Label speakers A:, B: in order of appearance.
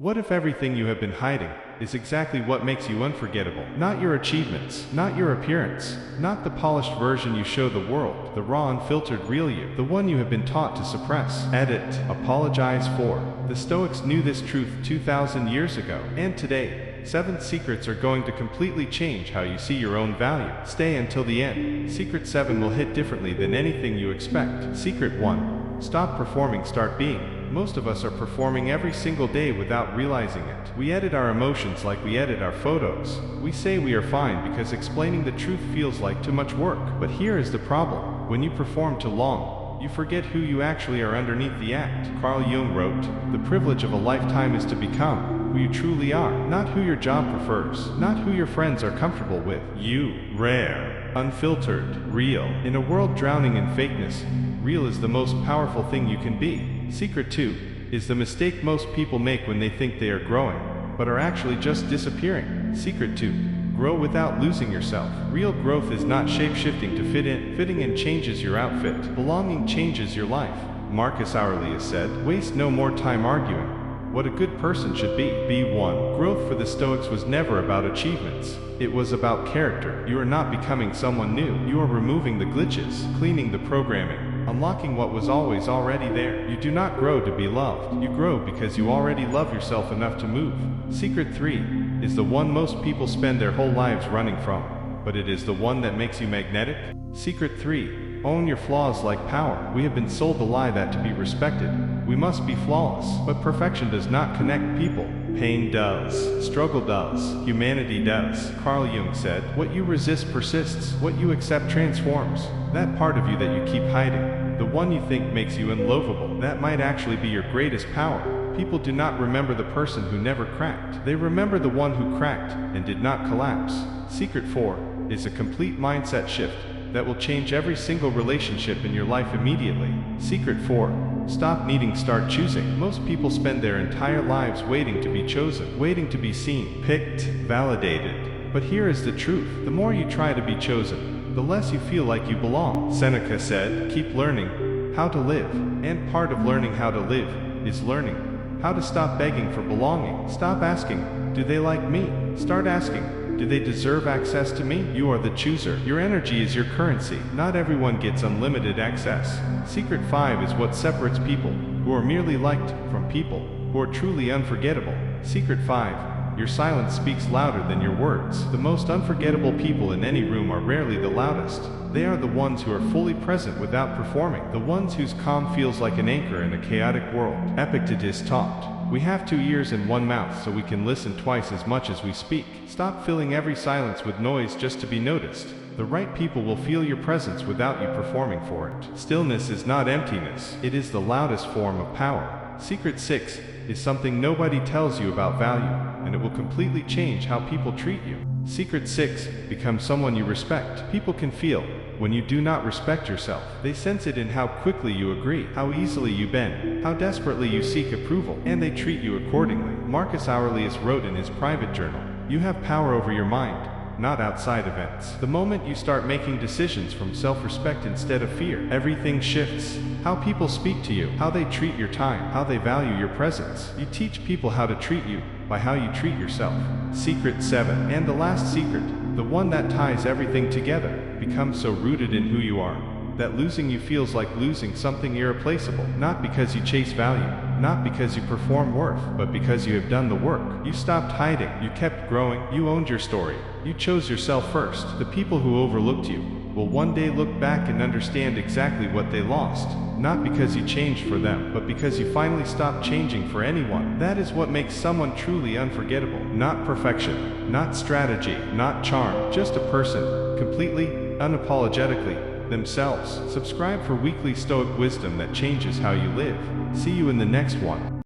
A: What if everything you have been hiding is exactly what makes you unforgettable? Not your achievements, not your appearance, not the polished version you show the world, the raw, unfiltered real you, the one you have been taught to suppress, edit, apologize for. The Stoics knew this truth 2,000 years ago, and today, 7 secrets are going to completely change how you see your own value. Stay until the end. Secret 7 will hit differently than anything you expect. Secret 1. Stop performing, start being. Most of us are performing every single day without realizing it. We edit our emotions like we edit our photos. We say we are fine because explaining the truth feels like too much work. But here is the problem. When you perform too long, you forget who you actually are underneath the act. Carl Jung wrote, "The privilege of a lifetime is to become who you truly are, not who your job prefers, not who your friends are comfortable with. You, rare, unfiltered, real. In a world drowning in fakeness, real is the most powerful thing you can be." Secret 2 is the mistake most people make when they think they are growing, but are actually just disappearing. Secret 2. Grow without losing yourself. Real growth is not shape-shifting to fit in. Fitting in changes your outfit. Belonging changes your life. Marcus Aurelius said, "Waste no more time arguing what a good person should be." B1. Growth for the Stoics was never about achievements. It was about character. You are not becoming someone new. You are removing the glitches, cleaning the programming, unlocking what was always already there. You do not grow to be loved. You grow because you already love yourself enough to move. Secret 3 is the one most people spend their whole lives running from, but it is the one that makes you magnetic. Secret 3. Own your flaws like power. We have been sold the lie that to be respected, we must be flawless. But perfection does not connect people. Pain does. Struggle does. Humanity does. Carl Jung said, "What you resist persists. What you accept transforms." That part of you that you keep hiding, the one you think makes you unlovable, that might actually be your greatest power. People do not remember the person who never cracked. They remember the one who cracked and did not collapse. Secret 4 is a complete mindset shift that will change every single relationship in your life immediately. Secret 4. Stop needing, start choosing. Most people spend their entire lives waiting to be chosen, waiting to be seen, picked, validated. But here is the truth. The more you try to be chosen, the less you feel like you belong. Seneca said, "Keep learning how to live." And part of learning how to live is learning how to stop begging for belonging. Stop asking, "Do they like me?" Start asking, "Do they deserve access to me?" You are the chooser. Your energy is your currency. Not everyone gets unlimited access. Secret 5 is what separates people who are merely liked from people who are truly unforgettable. Secret 5. Your silence speaks louder than your words. The most unforgettable people in any room are rarely the loudest. They are the ones who are fully present without performing. The ones whose calm feels like an anchor in a chaotic world. Epictetus taught, "We have 2 ears and 1 mouth so we can listen twice as much as we speak." Stop filling every silence with noise just to be noticed. The right people will feel your presence without you performing for it. Stillness is not emptiness. It is the loudest form of power. Secret 6 is something nobody tells you about value, and it will completely change how people treat you. Secret 6. Become someone you respect. People can feel when you do not respect yourself. They sense it in how quickly you agree, how easily you bend, how desperately you seek approval, and they treat you accordingly. Marcus Aurelius wrote in his private journal, "You have power over your mind, not outside events." The moment you start making decisions from self-respect instead of fear, everything shifts. How people speak to you, how they treat your time, how they value your presence. You teach people how to treat you by how you treat yourself. Secret 7, and the last secret, the one that ties everything together, become so rooted in who you are that losing you feels like losing something irreplaceable. Not because you chase value, not because you perform worth, but because you have done the work. You stopped hiding, you kept growing, you owned your story, you chose yourself first. The people who overlooked you will one day look back and understand exactly what they lost, not because you changed for them, but because you finally stopped changing for anyone. That is what makes someone truly unforgettable. Not perfection, not strategy, not charm, just a person, completely, unapologetically themselves. Subscribe for weekly Stoic wisdom that changes how you live. See you in the next one.